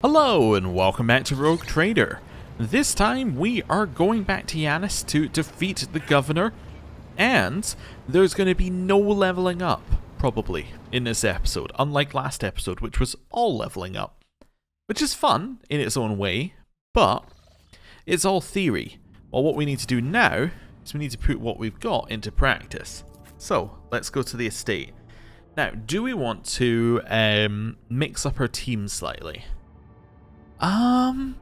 Hello and welcome back to Rogue Trader. This time we are going back to Yanis to defeat the governor, and there's going to be no leveling up, probably, in this episode, unlike last episode, which was all leveling up. Which is fun in its own way, but it's all theory. Well, what we need to do now is we need to put what we've got into practice. So, let's go to the estate. Now, do we want to mix up our team slightly? I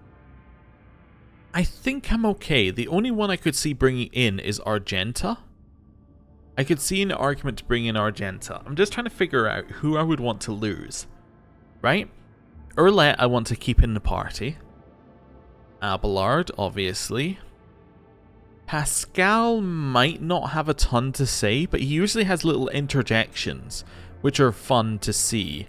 think I'm okay. The only one I could see bringing in is Argenta. I could see an argument to bring in Argenta. I'm just trying to figure out who I would want to lose. Right? Urlet I want to keep in the party. Abelard, obviously. Pascal might not have a ton to say, but he usually has little interjections, which are fun to see.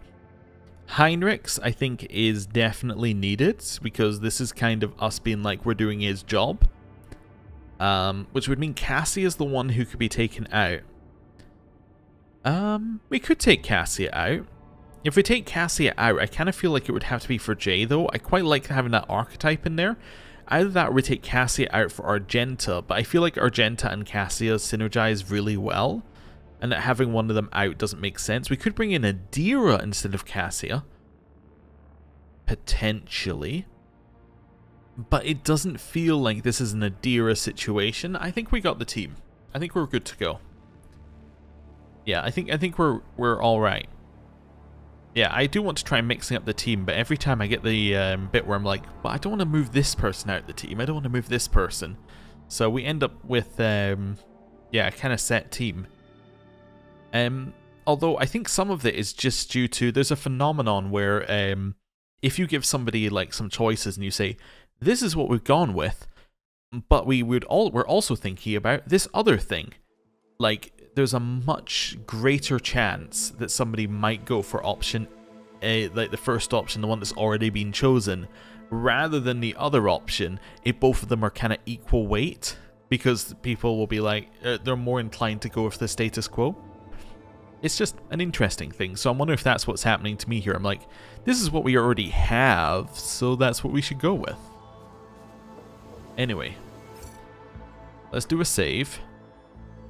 Heinrichs, I think, is definitely needed, because this is kind of us being like we're doing his job. Which would mean Cassie is the one who could be taken out. We could take Cassia out. If we take Cassia out, I kind of feel like it would have to be for Jay, though. I quite like having that archetype in there. Either that or we take Cassia out for Argenta, but I feel like Argenta and Cassia synergize really well. And that having one of them out doesn't make sense. We could bring in Adira instead of Cassia. Potentially. But it doesn't feel like this is an Adira situation. I think we got the team. I think we're good to go. Yeah, I think we're alright. Yeah, I do want to try mixing up the team, but every time I get the bit where I'm like, well, I don't want to move this person out of the team. I don't want to move this person. So we end up with, yeah, a kind of set team. Although I think some of it is just due to, there's a phenomenon where if you give somebody like some choices and you say, this is what we've gone with, but we're also thinking about this other thing. Like, there's a much greater chance that somebody might go for option A, like the first option, the one that's already been chosen, rather than the other option if both of them are kind of equal weight, because people will be like, they're more inclined to go with the status quo. It's just an interesting thing, so I wonder if that's what's happening to me here. I'm like, this is what we already have, so that's what we should go with. Anyway, let's do a save,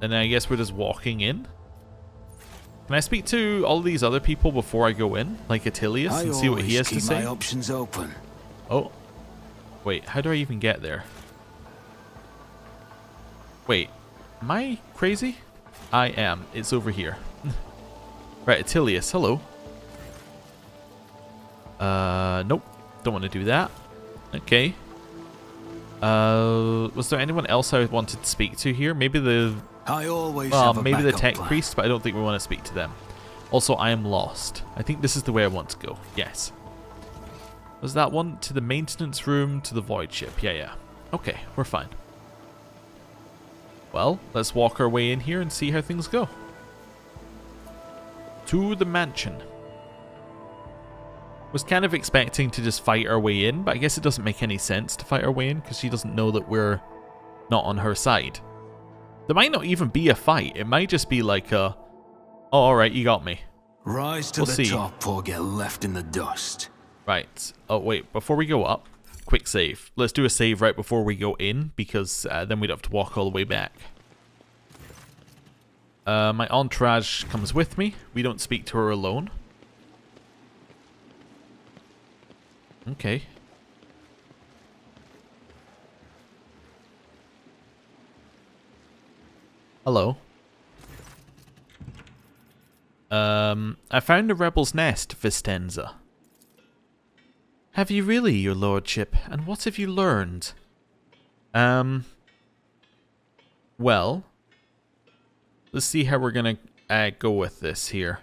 and then I guess we're just walking in. Can I speak to all these other people before I go in, like Attilius, and see what he has to say? My options open. Oh, wait, how do I even get there? Wait, am I crazy? I am. It's over here. Right, Attilius, hello. Nope. Don't want to do that. Okay. Was there anyone else I wanted to speak to here? Maybe the... maybe the tech priest, but I don't think we want to speak to them. Also, I am lost. I think this is the way I want to go. Yes. Was that one? To the maintenance room, to the void ship. Yeah. Okay, we're fine. Well, let's walk our way in here and see how things go. To the mansion. Was kind of expecting to just fight our way in, but I guess it doesn't make any sense to fight our way in because she doesn't know that we're not on her side. There might not even be a fight. It might just be like a, oh, alright, you got me. Rise to the top or get left in the dust. Right. Oh, wait, before we go up, quick save. Let's do a save right before we go in, because then we'd have to walk all the way back. My entourage comes with me. We don't speak to her alone. Okay. Hello. I found a rebel's nest, Vistenza. Have you really, your lordship? And what have you learned? Well, let's see how we're gonna go with this here.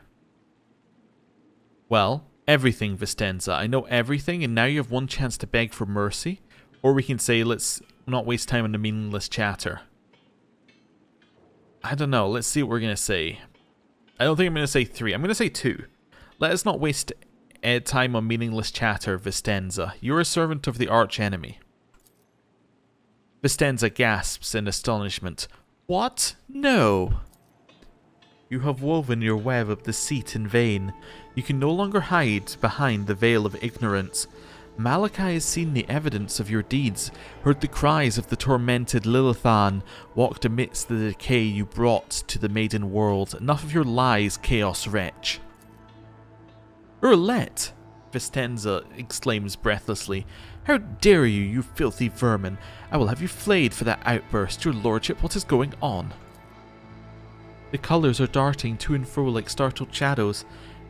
Well, everything, Vistenza. I know everything, and now you have one chance to beg for mercy. Or we can say, let's not waste time on the meaningless chatter. I don't know. Let's see what we're gonna say. I don't think I'm gonna say 3. I'm gonna say 2. Let us not waste time on meaningless chatter, Vistenza. You're a servant of the arch-enemy. Vistenza gasps in astonishment. What? No. You have woven your web of deceit in vain. You can no longer hide behind the veil of ignorance. Malachi has seen the evidence of your deeds, heard the cries of the tormented Lilithan, walked amidst the decay you brought to the maiden world. Enough of your lies, chaos wretch. Urlet! Vistenza exclaims breathlessly. How dare you, you filthy vermin! I will have you flayed for that outburst. Your lordship, what is going on? The colours are darting to and fro like startled shadows.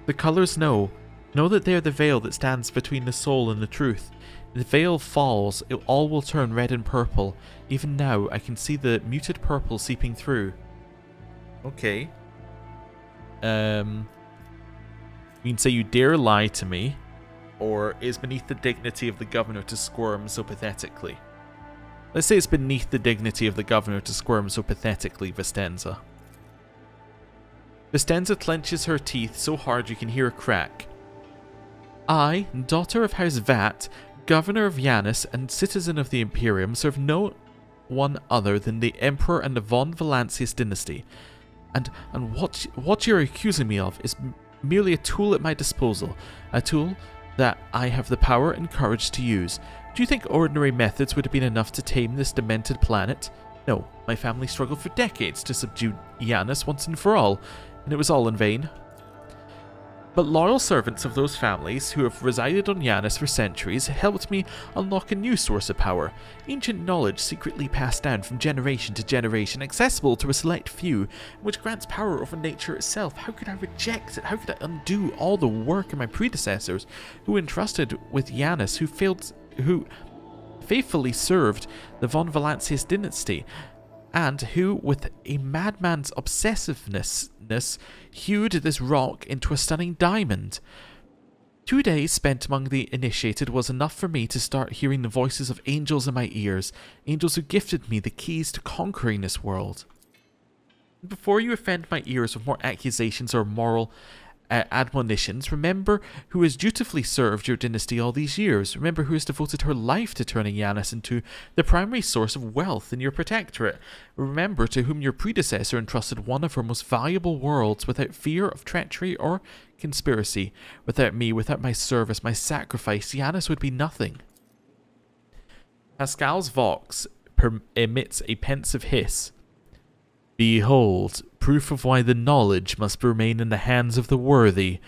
The colours know that they are the veil that stands between the soul and the truth. The veil falls, all will turn red and purple. Even now, I can see the muted purple seeping through. Okay. You can say you dare lie to me, or is beneath the dignity of the governor to squirm so pathetically. Let's say it's beneath the dignity of the governor to squirm so pathetically, Vistenza. Vistenza clenches her teeth so hard you can hear a crack. I, daughter of House Vat, governor of Yanis and citizen of the Imperium, serve no one other than the Emperor and the von Valancius dynasty. And what you're accusing me of is merely a tool at my disposal, a tool that I have the power and courage to use. Do you think ordinary methods would have been enough to tame this demented planet? No, my family struggled for decades to subdue Yanis once and for all, and it was all in vain. But loyal servants of those families who have resided on Yanis for centuries helped me unlock a new source of power, ancient knowledge secretly passed down from generation to generation, accessible to a select few, which grants power over nature itself. How could I reject it? How could I undo all the work of my predecessors who entrusted with Yanis, who faithfully served the von Valancius dynasty, and who, with a madman's obsessiveness, hewed this rock into a stunning diamond? 2 days spent among the initiated was enough for me to start hearing the voices of angels in my ears, angels who gifted me the keys to conquering this world. Before you offend my ears with more accusations or moral admonitions, remember who has dutifully served your dynasty all these years. Remember who has devoted her life to turning Yanis into the primary source of wealth in your protectorate. Remember to whom your predecessor entrusted one of her most valuable worlds without fear of treachery or conspiracy. Without me, without my service, my sacrifice, Yanis would be nothing. Pascal's vox emits a pensive hiss. Behold, proof of why the knowledge must remain in the hands of the worthy.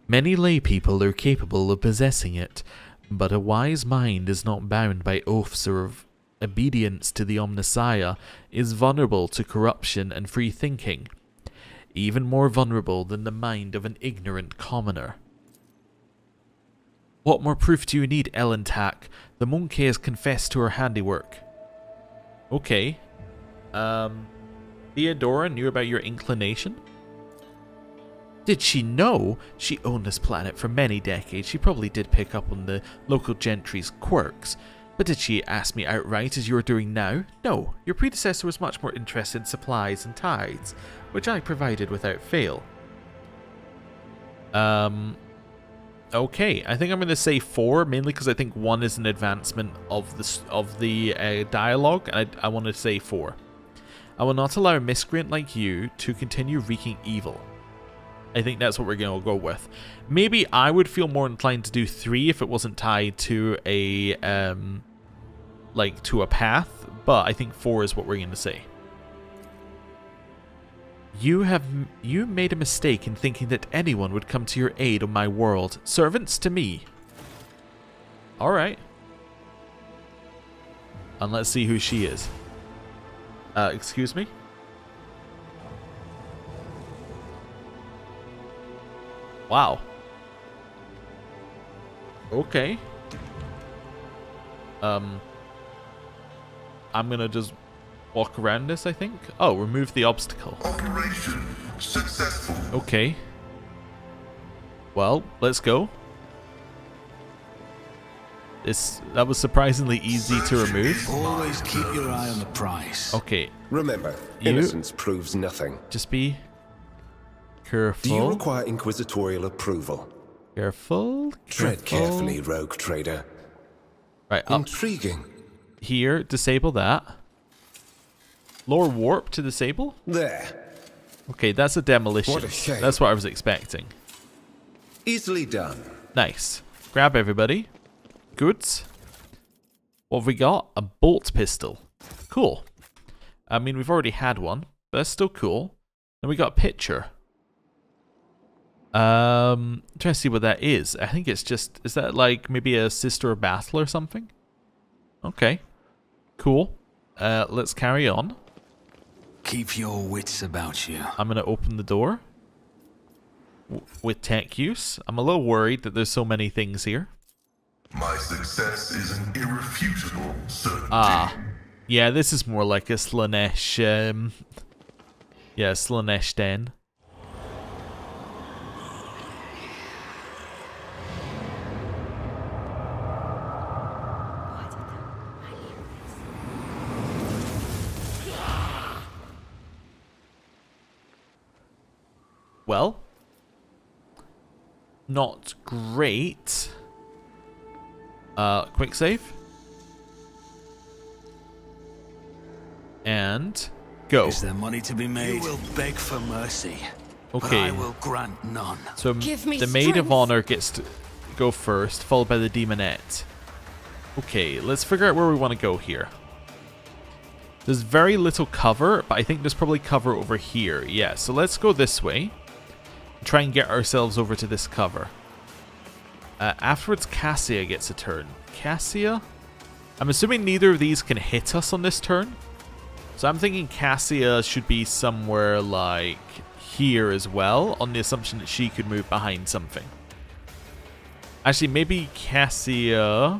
Many lay people are capable of possessing it, but a wise mind is not bound by oaths or of obedience to the Omnissiah, is vulnerable to corruption and free thinking, even more vulnerable than the mind of an ignorant commoner. What more proof do you need, Elentak? The Monkey has confessed to her handiwork. Okay. Theodora knew about your inclination? Did she know? She owned this planet for many decades. She probably did pick up on the local gentry's quirks. But did she ask me outright as you are doing now? No. Your predecessor was much more interested in supplies and tithes, which I provided without fail. Okay, I think I'm going to say 4, mainly because I think 1 is an advancement of the dialogue, and I want to say 4. I will not allow a miscreant like you to continue wreaking evil. I think that's what we're going to go with. Maybe I would feel more inclined to do 3 if it wasn't tied to a to a path, but I think 4 is what we're going to say. You made a mistake in thinking that anyone would come to your aid on my world. Servants to me. Alright. And let's see who she is. Excuse me? Wow. Okay. I'm gonna just walk around this, I think. Oh, remove the obstacle. Operation successful. Okay. Well, let's go. That was surprisingly easy to remove. Always keep your eye on the prize. Okay. Remember, innocence proves nothing. Just be careful. Do you require inquisitorial approval? Careful. Tread carefully, rogue trader. Right, up Intriguing. here, disable that. Lower warp to disable? There. Okay, that's a demolition. What a shame. That's what I was expecting. Easily done. Nice. Grab everybody. Good. What have we got? A bolt pistol. Cool. I mean, we've already had one, but that's still cool. Then we got a picture. I'm trying to see what that is. I think it's just... Is that like maybe a sister of battle or something? Okay. Cool. Let's carry on. Keep your wits about you. I'm going to open the door. With tech use. I'm a little worried that there's so many things here. My success is an irrefutable certainty. Ah. Yeah, this is more like a Slaanesh... yeah, Slaanesh den. Well, not great. Quick save. And go. Is there money to be made? You will beg for mercy. Okay. But I will grant none. So the Maid of Honor gets to go first, followed by the Demonette. Okay, let's figure out where we want to go here. There's very little cover, but I think there's probably cover over here. Yeah, so let's go this way. Try and get ourselves over to this cover. Afterwards, Cassia gets a turn. Cassia? I'm assuming neither of these can hit us on this turn. So I'm thinking Cassia should be somewhere like here as well, on the assumption that she could move behind something. Actually, maybe Cassia...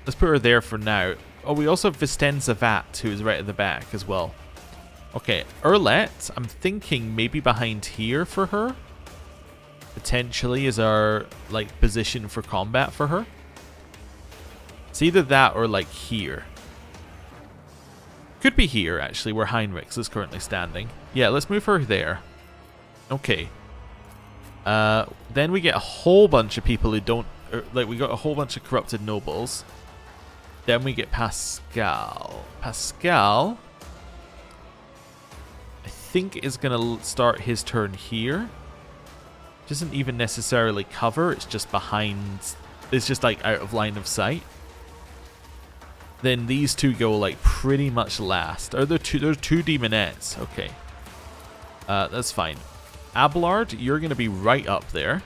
Let's put her there for now. Oh, we also have Vistenza Vat, who's right at the back as well. Okay, Erlet, I'm thinking maybe behind here for her. Potentially is our, like, position for combat for her. It's either that or, like, here. Could be here, actually, where Heinrichs is currently standing. Yeah, let's move her there. Okay. Then we get a whole bunch of people who don't... like, we got a whole bunch of corrupted nobles. Then we get Pascal. Pascal... I think is going to start his turn here. Doesn't even necessarily cover, it's just behind, it's just like out of line of sight. Then these two go like pretty much last. Are there two? There's two Demonettes. Okay. That's fine. Abelard, you're going to be right up there.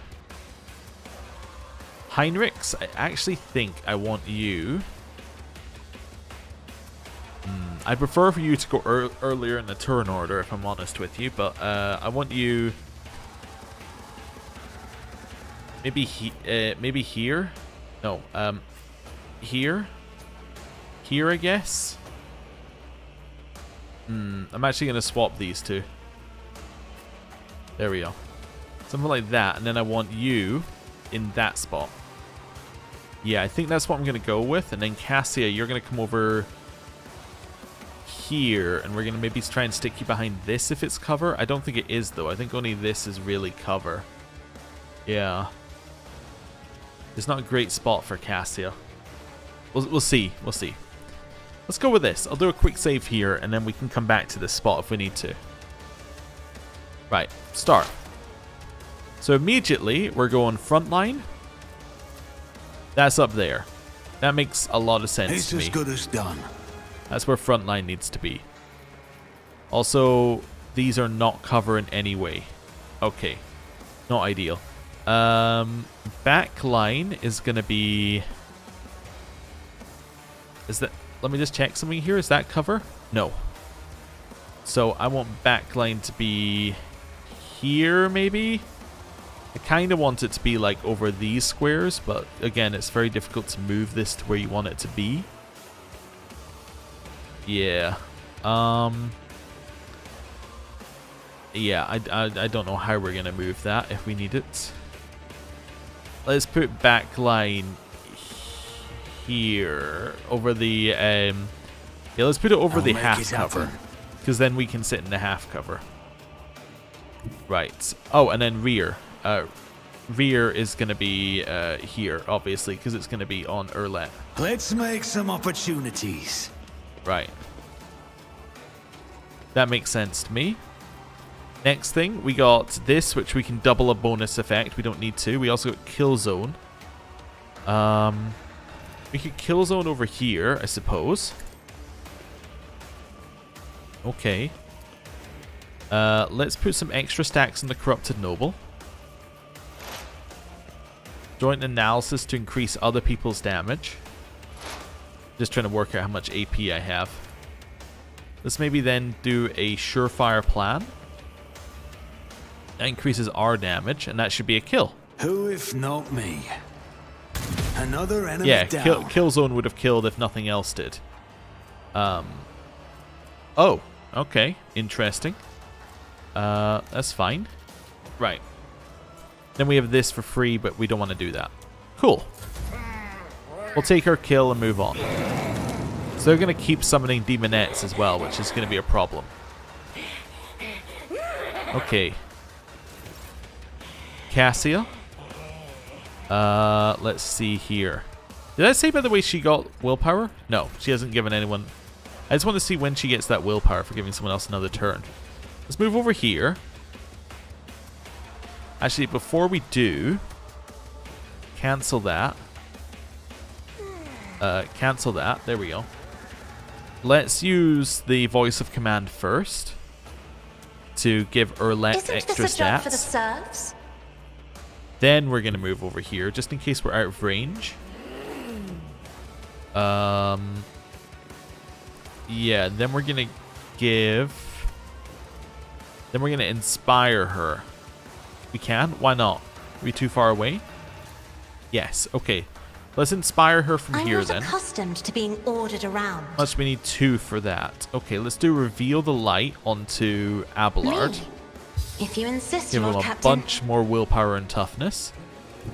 Heinrichs, I actually think I want you... I prefer for you to go earlier in the turn order, if I'm honest with you, but I want you... Maybe here? No, here? Here, I guess? I'm actually going to swap these two. There we go. Something like that, and then I want you in that spot. Yeah, I think that's what I'm going to go with, and then Cassia, you're going to come over... here, and we're going to maybe try and stick you behind this if it's cover. I don't think it is, though. I think only this is really cover. Yeah. It's not a great spot for Cassia. We'll see. We'll see. Let's go with this. I'll do a quick save here, and then we can come back to this spot if we need to. Right. Start. So immediately, we're going front line. That's up there. That makes a lot of sense to me. It's as good as done. That's where front line needs to be. Also, these are not cover in any way. Okay. Not ideal. Back line is going to be... Is that... Let me just check something here. Is that cover? No. So I want back line to be here, maybe? I kind of want it to be like over these squares, but again, it's very difficult to move this to where you want it to be. Yeah. Yeah, I don't know how we're going to move that if we need it. Let's put back line here over the yeah, let's put it over the half cover, because then we can sit in the half cover. Right. Oh, and then rear. Rear is going to be here, obviously, because it's going to be on Erlet. Let's make some opportunities. Right. That makes sense to me. Next thing, we got this, which we can double a bonus effect. We don't need to. We also got Kill Zone. We could kill zone over here, I suppose. Okay. Let's put some extra stacks on the Corrupted Noble. Joint analysis to increase other people's damage. Just trying to work out how much AP I have. Let's maybe then do a surefire plan. That increases our damage, and that should be a kill. Who if not me? Another enemy down. Kill zone would have killed if nothing else did. Oh, okay. Interesting. That's fine. Right. Then we have this for free, but we don't want to do that. Cool. We'll take our kill and move on. So they're going to keep summoning demonettes as well, which is going to be a problem. Okay. Cassia. Let's see here. Did I say, by the way, she got willpower? No, she hasn't given anyone... I just want to see when she gets that willpower for giving someone else another turn. Let's move over here. Actually, before we do... Cancel that. Cancel that. There we go. Let's use the voice of command first. To give Urlet extra stats. For the serfs? Then we're going to move over here, just in case we're out of range. Yeah, then we're going to give... Then we're going to inspire her. We can? Why not? Are we too far away? Yes, okay. Let's inspire her from here then. I'm not accustomed to being ordered around. Plus we need 2 for that. Okay, let's do Reveal the Light onto Abelard. Me? If you insist, give him a bunch more willpower and toughness.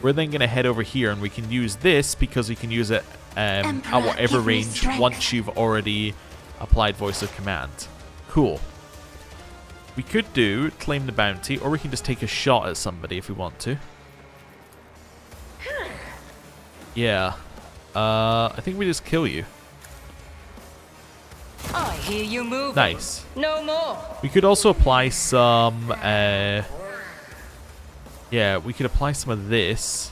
We're then going to head over here, and we can use this because we can use it at whatever range once you've already applied Voice of Command. Cool. We could do Claim the Bounty, or we can just take a shot at somebody if we want to. Yeah. I think we just kill you. I hear you moving. Nice. No more. We could also apply some... yeah, we could apply some of this.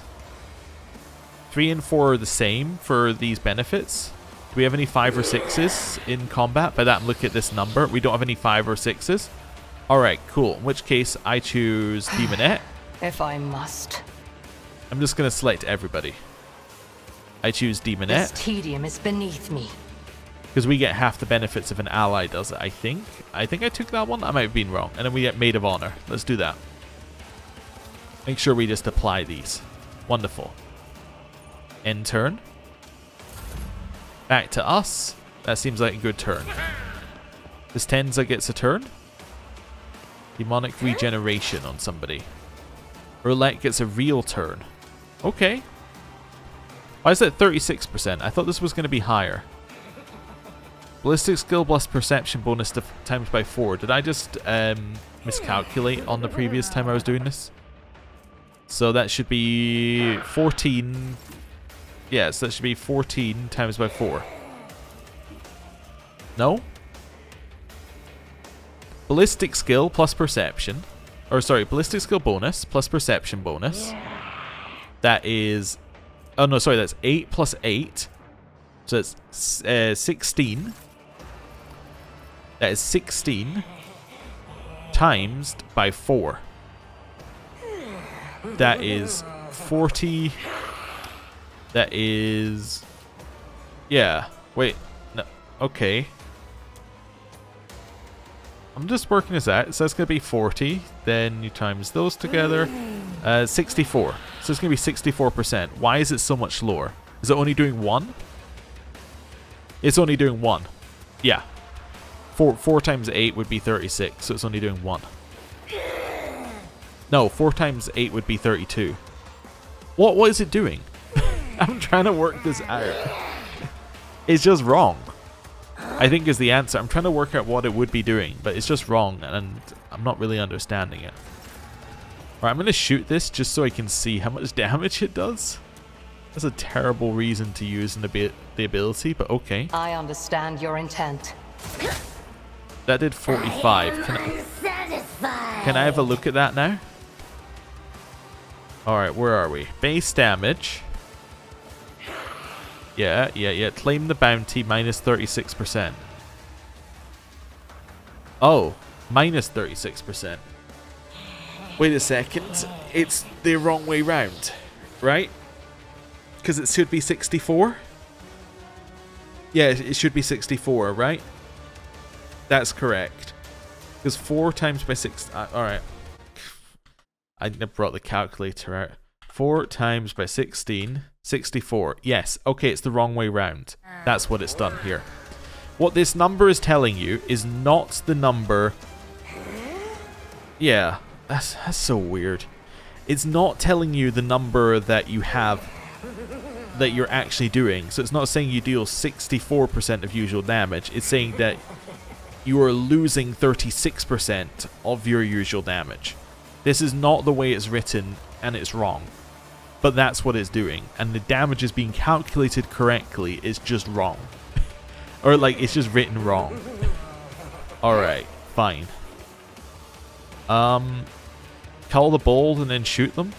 3 and 4 are the same for these benefits. Do we have any 5 or 6s in combat? By that, I'm looking at this number. We don't have any 5 or 6s. Alright, cool. In which case, I choose Demonette. If I must. I'm just going to select everybody. I choose Demonette. This tedium is beneath me. Because we get half the benefits if an ally does it, I think. I think I took that one. I might have been wrong. And then we get Maid of Honor. Let's do that. Make sure we just apply these. Wonderful. End turn. Back to us. That seems like a good turn. This Tenza gets a turn. Demonic Regeneration on somebody. Roulette gets a real turn. Okay. Why is that 36%? I thought this was going to be higher. Ballistic skill plus perception bonus times by 4. Did I just miscalculate on the previous time I was doing this? So that should be 14. Yes, that should be 14 times by 4. No? Ballistic skill plus perception. Or sorry, ballistic skill bonus plus perception bonus. That is... Oh no, sorry, that's 8 plus 8. So it's 16. That is 16 times by 4. That is 40. That is... Yeah. Wait. No. Okay. I'm just working this out. So that's going to be 40. Then you times those together. 64. So it's going to be 64%. Why is it so much lower? Is it only doing 1? It's only doing 1. Yeah. 4 times 8 would be 36. So it's only doing 1. No, 4 times 8 would be 32. What is it doing? I'm trying to work this out. It's just wrong. I think is the answer. I'm trying to work out what it would be doing, but it's just wrong, and I'm not really understanding it. Alright, I'm going to shoot this just so I can see how much damage it does. That's a terrible reason to use the ability, but okay. I understand your intent. That did 45. Can I have a look at that now? Alright, where are we? Base damage. Yeah. Claim the bounty, minus 36%. Oh, minus 36%. Wait a second. It's the wrong way round, right? Because it should be 64? Yeah, it should be 64, right? That's correct. Because 4 times by 6... Alright. I brought the calculator out. 4 times by 16... 64. Yes. Okay, it's the wrong way round. That's what it's done here. What this number is telling you is not the number... Yeah, that's so weird. It's not telling you the number that you have... that you're actually doing. So it's not saying you deal 64% of usual damage. It's saying that you are losing 36% of your usual damage. This is not the way it's written, and it's wrong. But that's what it's doing, and the damage is being calculated correctly. It's just wrong. Or like, it's just written wrong. Alright, fine. Call the bold and then shoot them?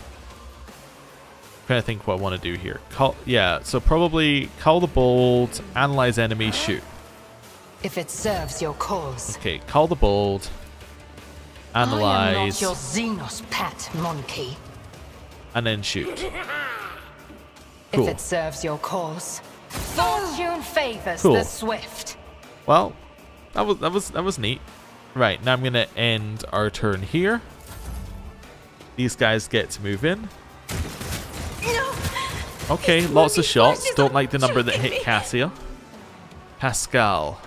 I'm trying to think what I want to do here. Yeah, so probably call the bold, analyze enemy, shoot. If it serves your cause. Okay, call the bold, analyze. I am not your Xenos pet, monkey. And then shoot. Cool. If it serves your cause, fortune favors the swift. Well, that was neat. Right, now I'm gonna end our turn here. These guys get to move in. No. Okay, lots of shots. Don't like the number that hit Cassia. Pascal.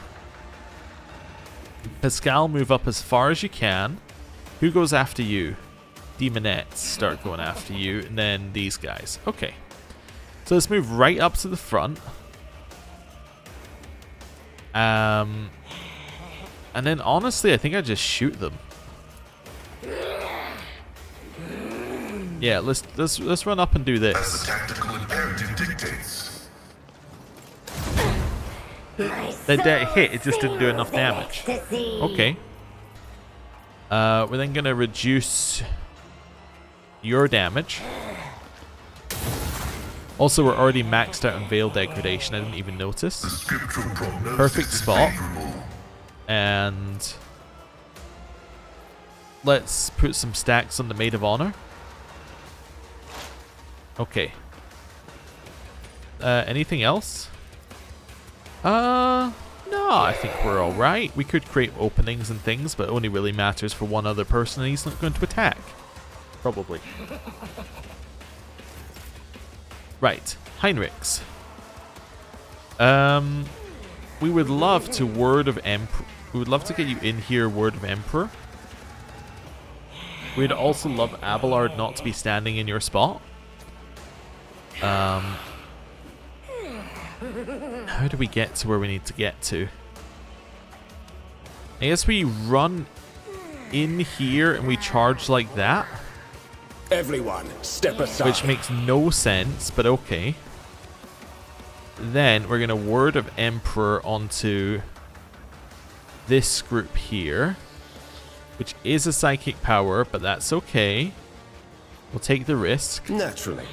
Pascal, move up as far as you can. Who goes after you? Demonettes start going after you, and then these guys. Okay. So let's move right up to the front. And then honestly, I think I just shoot them. Yeah, let's run up and do this. As the tactical imperative dictates. That hit, it just didn't do enough damage. Okay. We're then gonna reduce your damage. Also, we're already maxed out on Veil Degradation. I didn't even notice. Perfect spot. And let's put some stacks on the Maid of Honor. Okay. Anything else? No, I think we're alright. We could create openings and things, but it only really matters for one other person, and he's not going to attack. Probably. Right, Heinrichs. We would love to Word of Emperor. We would love to get you in here, Word of Emperor. We'd also love Abelard not to be standing in your spot. How do we get to where we need to get to? I guess we run in here and we charge like that. Everyone, step aside. Which makes no sense, but okay. Then we're going to Word of Emperor onto this group here, which is a psychic power, but that's okay. We'll take the risk. Naturally.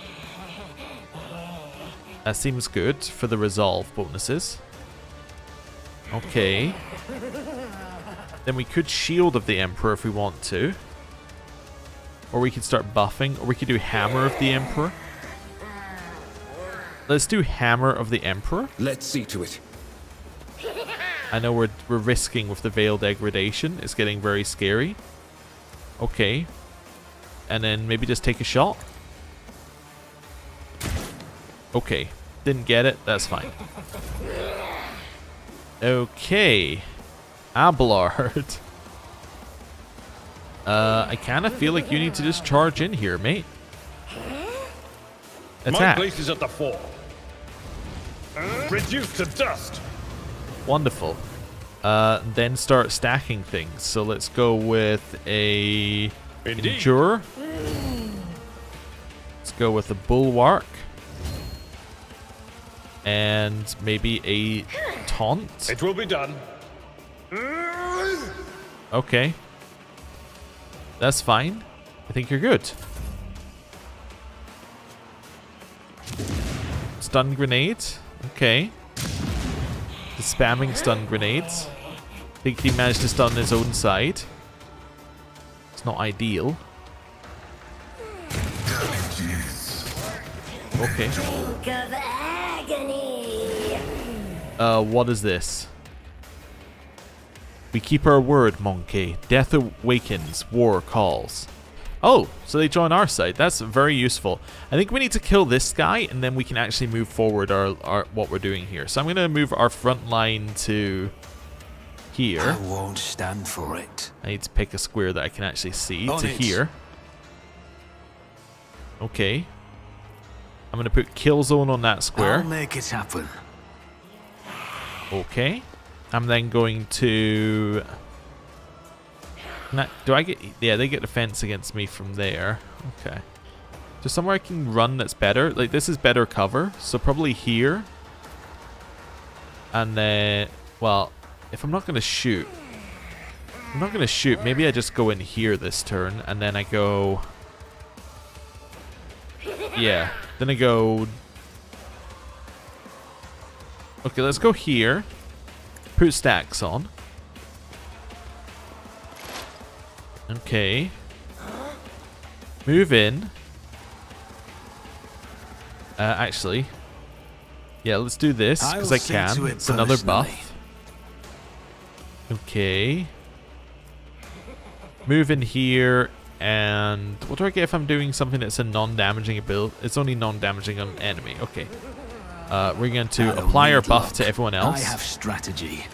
That seems good for the resolve bonuses. Okay. Then we could Shield of the Emperor if we want to. Or we could start buffing. Or we could do Hammer of the Emperor. Let's do Hammer of the Emperor. Let's see to it. I know we're risking with the Veil Degradation. It's getting very scary. Okay. And then maybe just take a shot. Okay. Didn't get it. That's fine. Okay. Abelard. I kind of feel like you need to just charge in here, mate. Attack. My place is at the fore. Reduced to dust. Wonderful. Then start stacking things. So let's go with a Endure. Let's go with a Bulwark. And maybe a Taunt. It will be done. Okay. That's fine. I think you're good. Stun Grenade. Okay. The spamming stun grenades. I think he managed to stun his own side. It's not ideal. Okay. What is this? We keep our word, monkey. Death awakens, war calls. Oh, so they join our side. That's very useful. I think we need to kill this guy, and then we can actually move forward our what we're doing here. So I'm going to move our front line to here. I won't stand for it. I need to pick a square that I can actually see to here. Okay. I'm going to put kill zone on that square. I'll make it happen. Okay. I'm then going to... do I get... Yeah, they get defense against me from there. Okay. There's somewhere I can run that's better. Like, this is better cover. So probably here. And then... Well, if I'm not going to shoot... I'm not going to shoot. Maybe I just go in here this turn. And then I go... Yeah. Then I go... Okay, let's go here. Put stacks on. Okay. Move in. Actually. Yeah, let's do this, because I can. It's another buff. Okay. Move in here, and... What do I get if I'm doing something that's a non-damaging ability? It's only non-damaging on enemy. Okay. We're going to apply our buff to everyone else. I have strategy.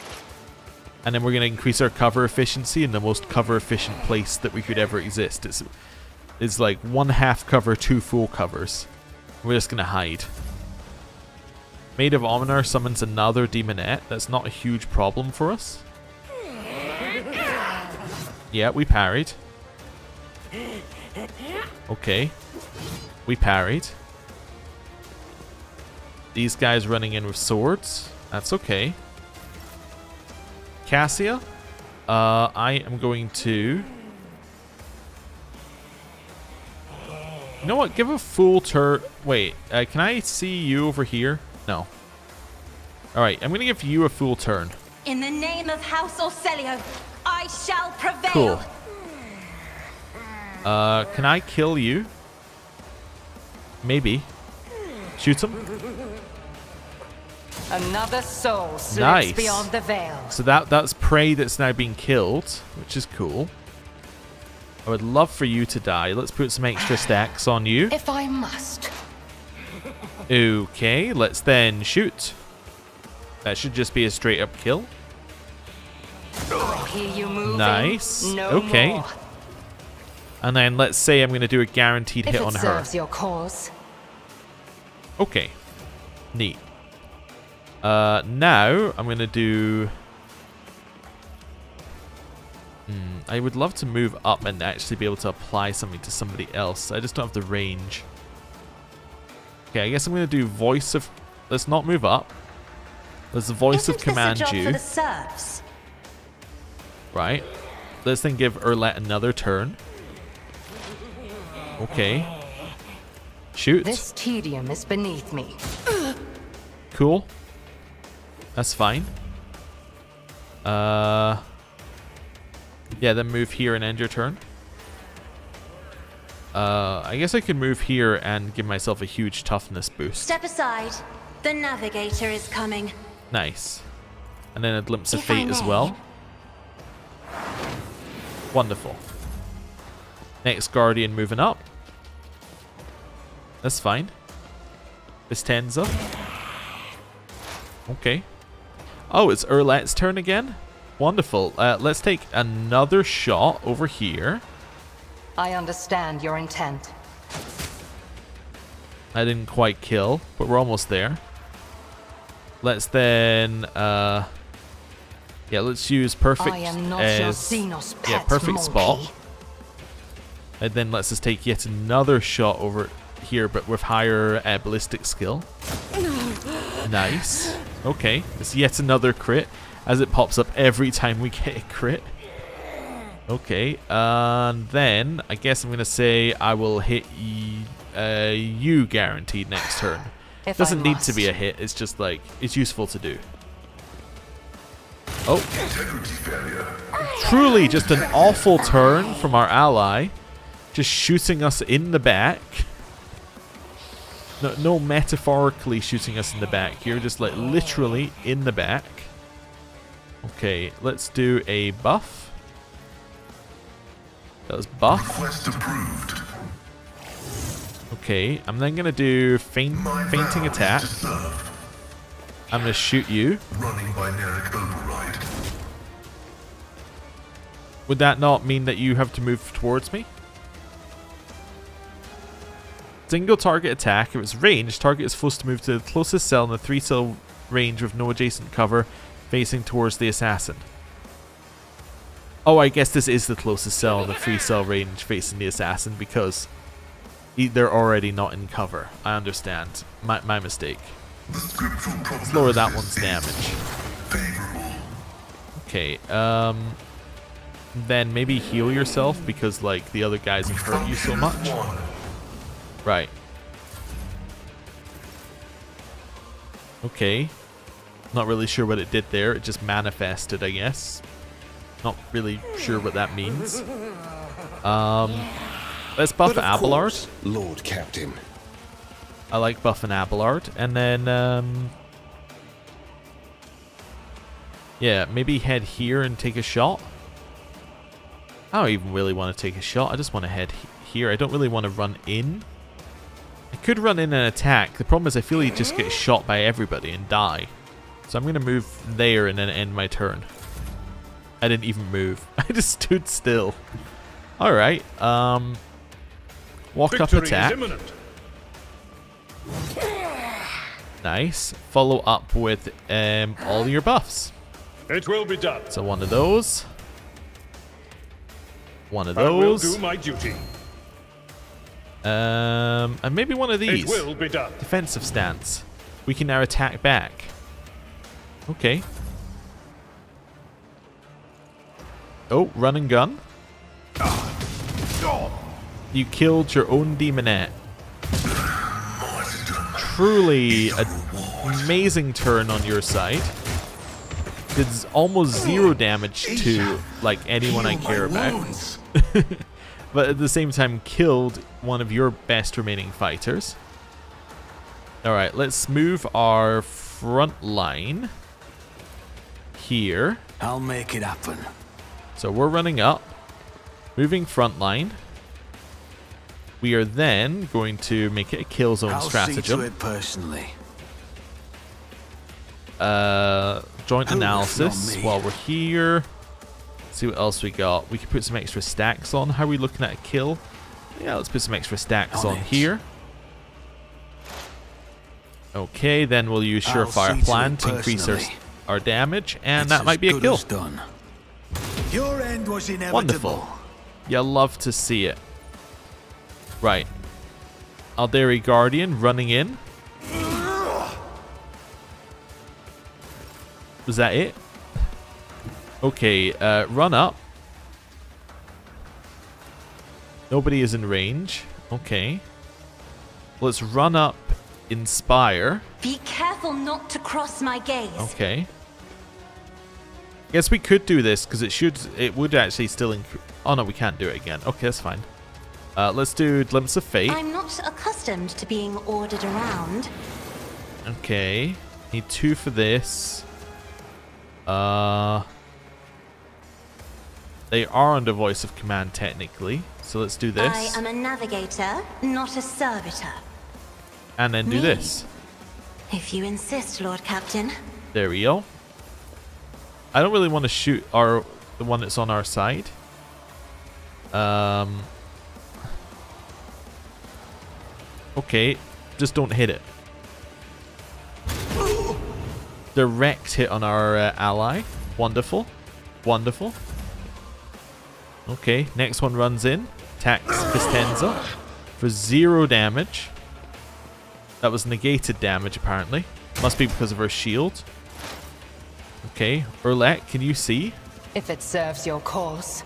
And then we're going to increase our cover efficiency in the most cover efficient place that we could ever exist. It's like 1/2 cover, 2 full covers. We're just going to hide. Maid of Honor summons another demonette. That's not a huge problem for us. Yeah, we parried. Okay. We parried. These guys running in with swords. That's okay. Cassia. I am going to... You know what? Give a full turn. Wait, can I see you over here? No. Alright, I'm going to give you a full turn. In the name of House Orcelio, I shall prevail. Cool. Can I kill you? Maybe. Shoot him. Another soul slips beyond the veil. So that's prey that's now being killed, which is cool. I would love for you to die. Let's put some extra stacks on you. If I must. Okay, let's then shoot. That should just be a straight up kill. I hear you moving. Nice. No okay. More. And then let's say I'm going to do a guaranteed hit on her. If it serves your cause. Okay. Neat. Now I'm going to do... I would love to move up and actually be able to apply something to somebody else. I just don't have the range. Okay, I guess I'm going to do voice of... Let's not move up. Let's voice of command you. For the serfs? Right. Let's then give Urlet another turn. Okay. Shoot. This tedium is beneath me. Cool. That's fine. Yeah, then move here and end your turn. I guess I could move here and give myself a huge toughness boost. Step aside. The navigator is coming. Nice. And then a glimpse of fate as well. Wonderful. Next guardian moving up. That's fine. This 10's up. Okay. Oh, it's Urlet's turn again? Wonderful. Let's take another shot over here. I understand your intent. I didn't quite kill, but we're almost there. Let's then... yeah, let's use perfect as... Yeah, perfect spot. And then let's just take yet another shot over here, but with higher ballistic skill. Nice. Okay, it's yet another crit, as it pops up every time we get a crit. Okay, and then I guess I'm going to say I will hit you guaranteed next turn. Doesn't need to be a hit. It's just like, it's useful to do. Oh. Truly just an awful turn from our ally. Just shooting us in the back. No metaphorically shooting us in the back here. Just like literally in the back. Okay, let's do a buff. That was buff. Request approved. Okay, I'm then going to do fainting attack. I'm going to shoot you. Running binaric override. Would that not mean that you have to move towards me? Single target attack. If it's ranged, target is forced to move to the closest cell in the 3-cell range with no adjacent cover facing towards the assassin. Oh, I guess this is the closest cell in the 3-cell range facing the assassin because they're already not in cover. I understand. My mistake. Let's lower that one's damage. Okay, then maybe heal yourself because like the other guys have hurt you so much. Right. Okay. Not really sure what it did there. It just manifested, I guess. Not really sure what that means. Let's buff Abelard. Lord Captain. I like buffing Abelard. And then, yeah, maybe head here and take a shot. I don't even really want to take a shot. I just want to head here. I don't really want to run in. I could run in and attack. The problem is I feel he just gets shot by everybody and die. So I'm going to move there and then end my turn. I didn't even move. I just stood still. Alright. Walk up attack. Nice. Follow up with all your buffs. It will be done. So one of those. One of those. I will do my duty. And maybe one of these. It will be done. Defensive stance. We can now attack back. Okay. Oh, run and gun. You killed your own demonette. Truly an amazing turn on your side. Did almost zero damage to like anyone I care about. But at the same time killed one of your best remaining fighters. Alright, let's move our front line here. I'll make it happen. So we're running up, moving front line. We are then going to make it a kill zone stratagem. See to it personally. Joint analysis while we're here. See what else we got. We can put some extra stacks on. How are we looking at a kill? Yeah, let's put some extra stacks on here. Okay, then we'll use Surefire Plan to increase our damage, and that might be a kill. Your end was inevitable. Wonderful. You love to see it. Right. Alderi Guardian running in. Was that it? Okay, run up. Nobody is in range. Okay. Let's run up, inspire. Be careful not to cross my gaze. Okay. Guess we could do this because it would actually still oh no, we can't do it again. Okay, that's fine. Let's do Glimpse of Fate. I'm not accustomed to being ordered around. Okay. Need 2 for this. They are under voice of command technically, so let's do this. I am a navigator, not a servitor. And then do this. If you insist, Lord Captain. There we go. I don't really want to shoot the one that's on our side. Okay, just don't hit it. Direct hit on our ally. Wonderful. Wonderful. Okay, next one runs in. Attacks Costenza for 0 damage. That was negated damage, apparently. Must be because of her shield. Okay, Urlet, can you see? If it serves your cause.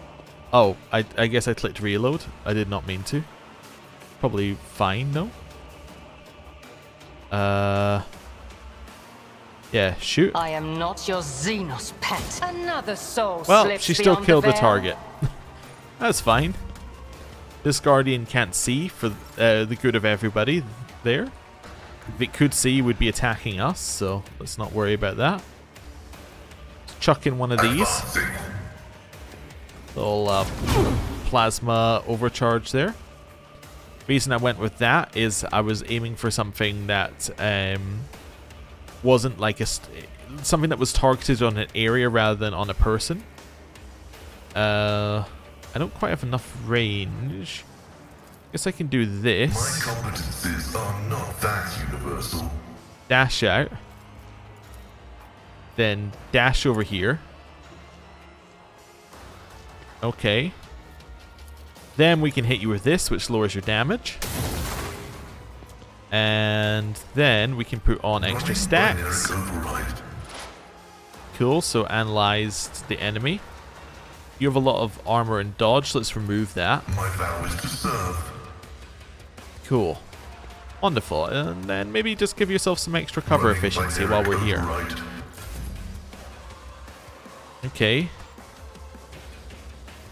Oh, I guess I clicked reload. I did not mean to. Probably fine, though. Yeah, shoot. I am not your Xenos pet. Another soul Well, slips she still beyond killed the veil. target. That's fine. This Guardian can't see for the good of everybody there. If it could see, it would be attacking us, so let's not worry about that. Chuck in one of these. Little plasma overcharge there. Reason I went with that is I was aiming for something that wasn't like something that was targeted on an area rather than on a person. I don't quite have enough range. Guess I can do this. My competencies are not that universal. Dash out. Then dash over here. Okay. Then we can hit you with this, which lowers your damage. And then we can put on extra stacks. Cool, so analyze the enemy. You have a lot of armor and dodge, let's remove that. My vow is to serve. Cool. Wonderful. And then maybe just give yourself some extra cover efficiency while we're here. Okay.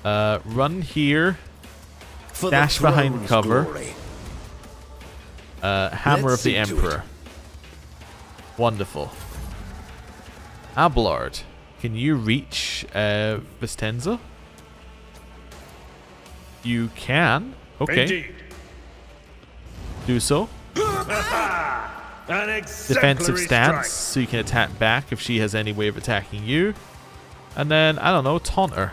Run here. Dash behind cover. Hammer of the Emperor. Wonderful. Abelard, can you reach Vistenza? You can. Okay. Indeed. Do so. An Defensive stance, so you can attack back if she has any way of attacking you. And then, I don't know, taunt her.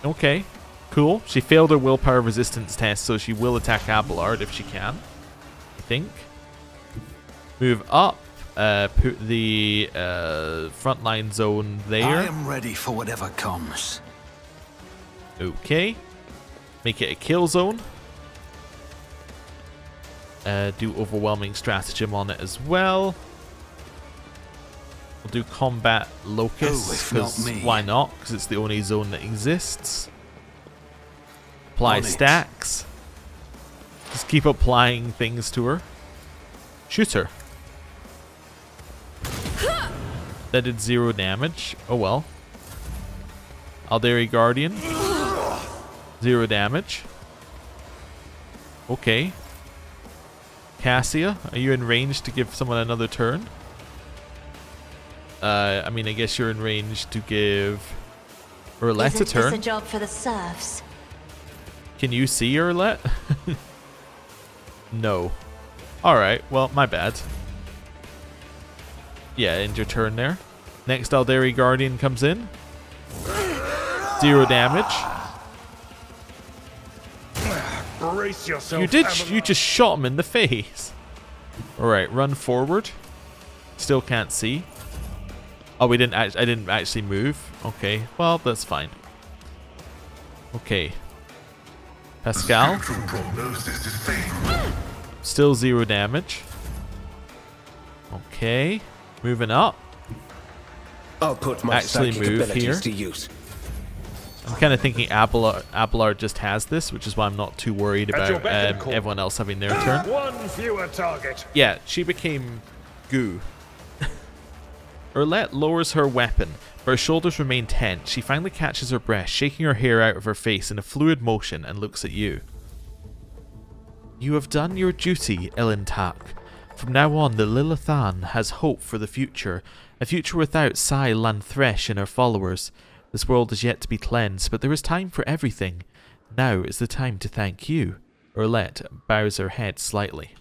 Okay, cool. She failed her willpower resistance test, so she will attack Abelard if she can. I think. Move up. Put the frontline zone there. I am ready for whatever comes. Okay. Make it a kill zone. Do overwhelming stratagem on it as well. We'll do combat locus, because why not? Because it's the only zone that exists. Apply stacks. Just keep applying things to her. Shoot her. That did 0 damage. Oh well. Aldari Guardian. 0 damage. Okay. Cassia, are you in range to give someone another turn? I mean, I guess you're in range to give Urlette a turn. Isn't this a job for the serfs? Can you see Urlette? No. Alright, well, my bad. Yeah, end your turn there. Next Aldari Guardian comes in. 0 damage. Brace yourself. You just shot him in the face. Alright, run forward. Still can't see. Oh, I didn't actually move. Okay, well, that's fine. Okay. Pascal. Still 0 damage. Okay. Moving up. I'll put my actually psychic move abilities here. to use. I'm kind of thinking Abelard just has this, which is why I'm not too worried about everyone else having their turn. One fewer target. Yeah, she became goo. Urlette lowers her weapon, but her shoulders remain tense. She finally catches her breath, shaking her hair out of her face in a fluid motion, and looks at you. You have done your duty, Elintak. From now on, the Lilithan has hope for the future. A future without Sai Lanthresh and her followers. This world is yet to be cleansed, but there is time for everything. Now is the time to thank you. Urlette bows her head slightly.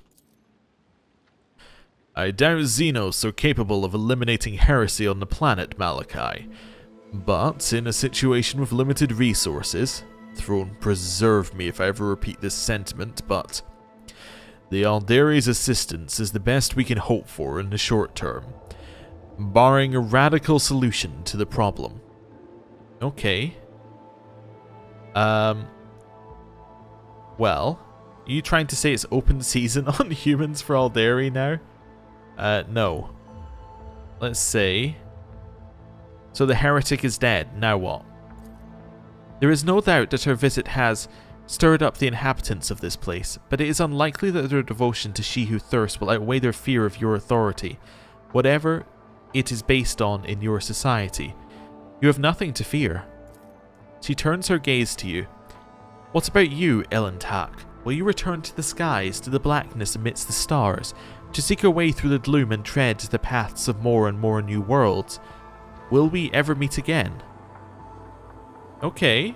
I doubt Xenos are capable of eliminating heresy on the planet Malachi. But in a situation with limited resources, Throne preserve me if I ever repeat this sentiment, but the Aldari's assistance is the best we can hope for in the short term, barring a radical solution to the problem. Okay. Well, are you trying to say it's open season on humans for Aldari now? No. Let's say. So the heretic is dead. Now what? There is no doubt that her visit has stirred up the inhabitants of this place, but it is unlikely that their devotion to she who thirsts will outweigh their fear of your authority, whatever it is based on in your society. You have nothing to fear. She turns her gaze to you. What about you, Owlcat? Will you return to the skies, to the blackness amidst the stars, to seek your way through the gloom and tread the paths of more and more new worlds? Will we ever meet again? Okay.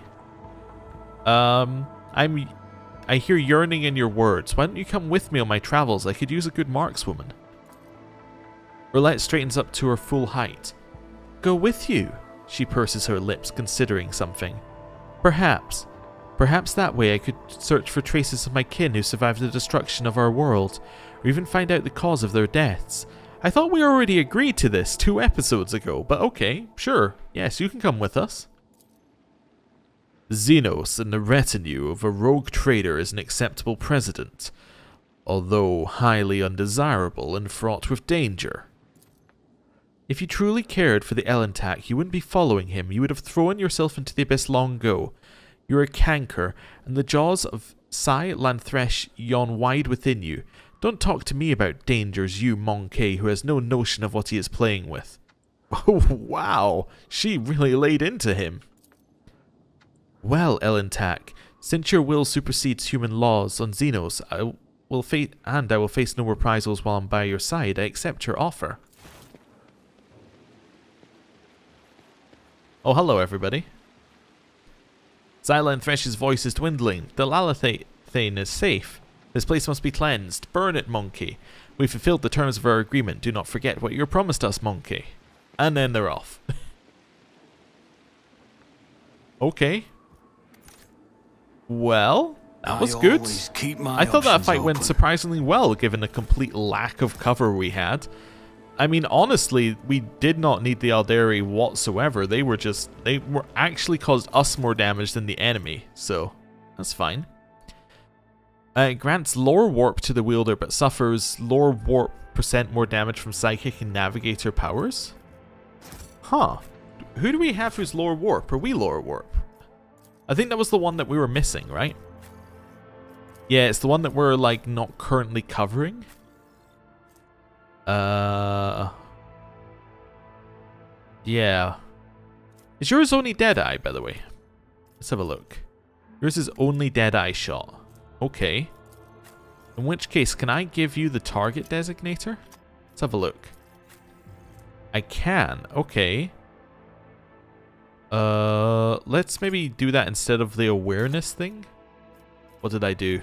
I hear yearning in your words. Why don't you come with me on my travels? I could use a good markswoman. Roulette straightens up to her full height. Go with you. She purses her lips, considering something. Perhaps that way I could search for traces of my kin who survived the destruction of our world, or even find out the cause of their deaths. I thought we already agreed to this 2 episodes ago, but okay, sure. Yes, you can come with us. Xenos and the retinue of a rogue trader is an acceptable precedent, although highly undesirable and fraught with danger. If you truly cared for the Owlcat, you wouldn't be following him. You would have thrown yourself into the abyss long ago. You're a canker, and the jaws of Sai Lanthresh yawn wide within you. Don't talk to me about dangers, you monkey who has no notion of what he is playing with. Oh, wow, she really laid into him. Well, Owlcat, since your will supersedes human laws on Xenos, I will face no reprisals while I'm by your side. I accept your offer. Oh, hello, everybody. Xylan Thresh's voice is dwindling. The Lalathane is safe. This place must be cleansed. Burn it, monkey. We fulfilled the terms of our agreement. Do not forget what you promised us, monkey. And then they're off. Okay. Well, that was good. I thought that fight went surprisingly well, given the complete lack of cover we had. I mean, honestly, we did not need the Aldari whatsoever. They were actually caused us more damage than the enemy, so that's fine. Grants lore warp to the wielder, but suffers lore warp % more damage from psychic and navigator powers. Huh. Who do we have who's lore warp? Are we lore warp? I think that was the one that we were missing, right? Yeah, it's the one that we're, like, not currently covering. Yeah. Is yours only Deadeye, by the way? Let's have a look. Yours is only Deadeye shot. Okay. In which case, can I give you the target designator? Let's have a look. I can. Okay. Let's maybe do that instead of the awareness thing. What did I do?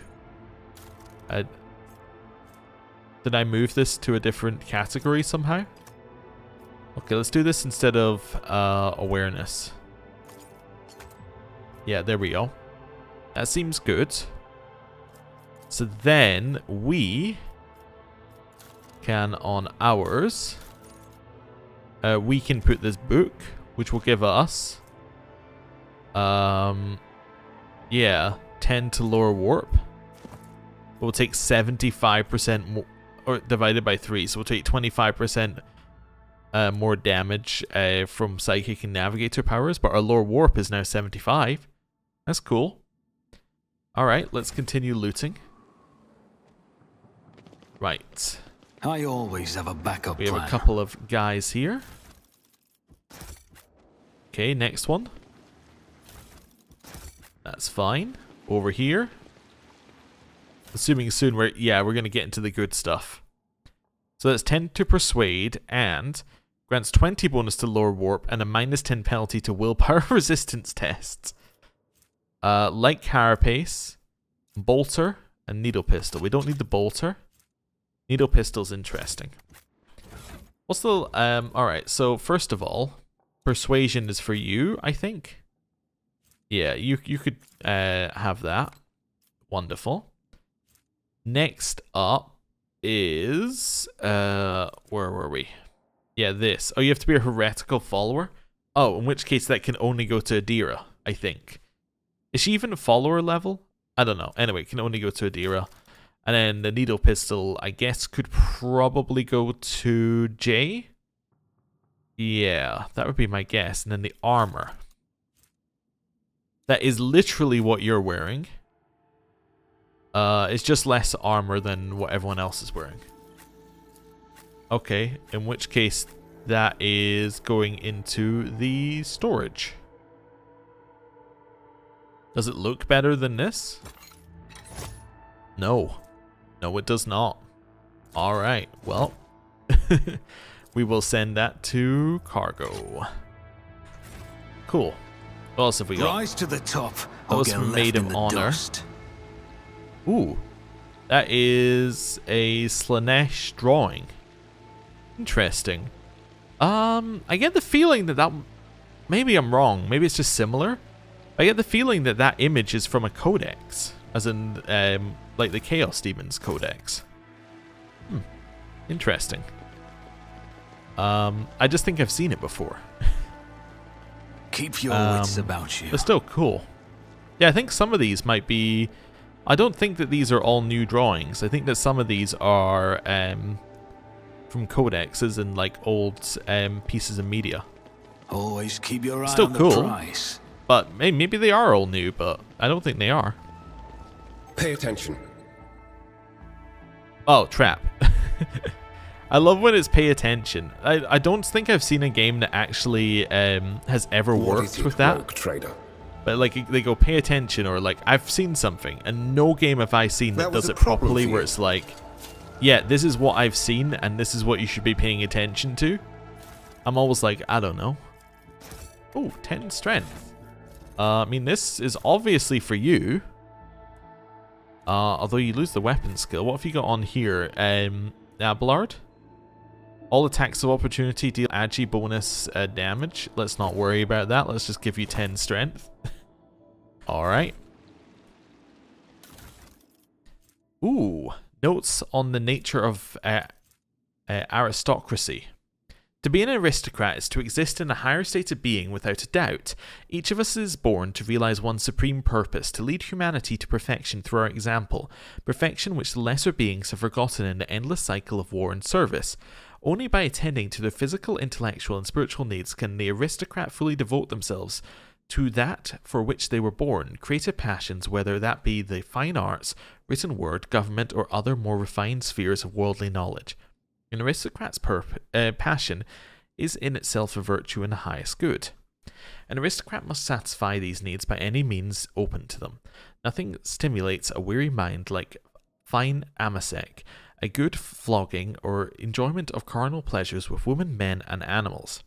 Did I move this to a different category somehow? Okay, let's do this instead of awareness. Yeah, there we go. That seems good. So then we can, on ours, we can put this book, which will give us, yeah, 10 to lower warp. We'll take 75% more, or divided by 3, so we'll take 25% more damage from psychic and navigator powers, but our lower warp is now 75. That's cool. Alright, let's continue looting. Right. I always have a backup plan. We have a couple of guys here. Okay, next one. That's fine. Over here. Assuming soon we're going to get into the good stuff. So that's 10 to persuade and grants 20 bonus to lower warp and a -10 penalty to willpower resistance tests. Light carapace, bolter, and needle pistol. We don't need the bolter. Needle pistol's interesting. What's the alright, so first of all, persuasion is for you, I think. Yeah, you could have that. Wonderful. Next up is where were we? Yeah, this. Oh, you have to be a heretical follower? Oh, in which case that can only go to Adira, I think. Is she even a follower level? I don't know. Anyway, it can only go to Adira. And then the needle pistol, I guess, could probably go to Jay. Yeah, that would be my guess. And then the armor. That is literally what you're wearing. It's just less armor than what everyone else is wearing. Okay, in which case that is going into the storage. Does it look better than this? No. No, it does not. Alright, well. We will send that to cargo. Cool. What else have we got? Rise to the top. That was from Maid of Honor. Dust. Ooh. That is a Slanesh drawing. Interesting. I get the feeling that maybe I'm wrong. Maybe it's just similar. I get the feeling that that image is from a codex, as in like the Chaos Demons codex. Interesting. I just think I've seen it before. Keep your wits about you. But still cool. Yeah, I think some of these might be. I don't think that these are all new drawings. I think that some of these are from codexes and like old pieces of media. Always keep your eye Still on cool, the price. But maybe they are all new, but I don't think they are. Pay attention. Oh, trap. I love when it's pay attention. I don't think I've seen a game that actually has ever worked with that. Trader? But like they go pay attention, or like I've seen something, and no game have I seen that does it properly where it's like, yeah, this is what I've seen and this is what you should be paying attention to. I'm always like, I don't know. Oh, 10 strength. I mean, this is obviously for you. Although you lose the weapon skill. What have you got on here? Abelard? All attacks of opportunity deal agi bonus damage. Let's not worry about that. Let's just give you 10 strength. Alright. Ooh. Notes on the nature of aristocracy. To be an aristocrat is to exist in a higher state of being without a doubt. Each of us is born to realize one supreme purpose, to lead humanity to perfection through our example, perfection which the lesser beings have forgotten in the endless cycle of war and service. Only by attending to their physical, intellectual, and spiritual needs can the aristocrat fully devote themselves to that for which they were born, creative passions, whether that be the fine arts, written word, government, or other more refined spheres of worldly knowledge. An aristocrat's passion is in itself a virtue and the highest good. An aristocrat must satisfy these needs by any means open to them. Nothing stimulates a weary mind like fine amasec, a good flogging, or enjoyment of carnal pleasures with women, men, and animals.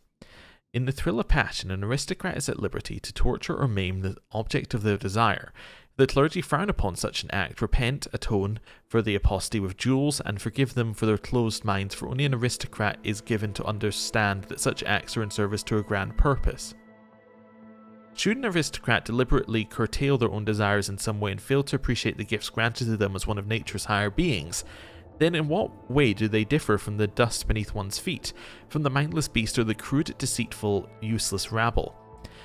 In the thrill of passion, an aristocrat is at liberty to torture or maim the object of their desire. The clergy frown upon such an act, repent, atone for the apostasy with jewels, and forgive them for their closed minds, for only an aristocrat is given to understand that such acts are in service to a grand purpose. Should an aristocrat deliberately curtail their own desires in some way and fail to appreciate the gifts granted to them as one of nature's higher beings, then in what way do they differ from the dust beneath one's feet, from the mindless beast or the crude, deceitful, useless rabble?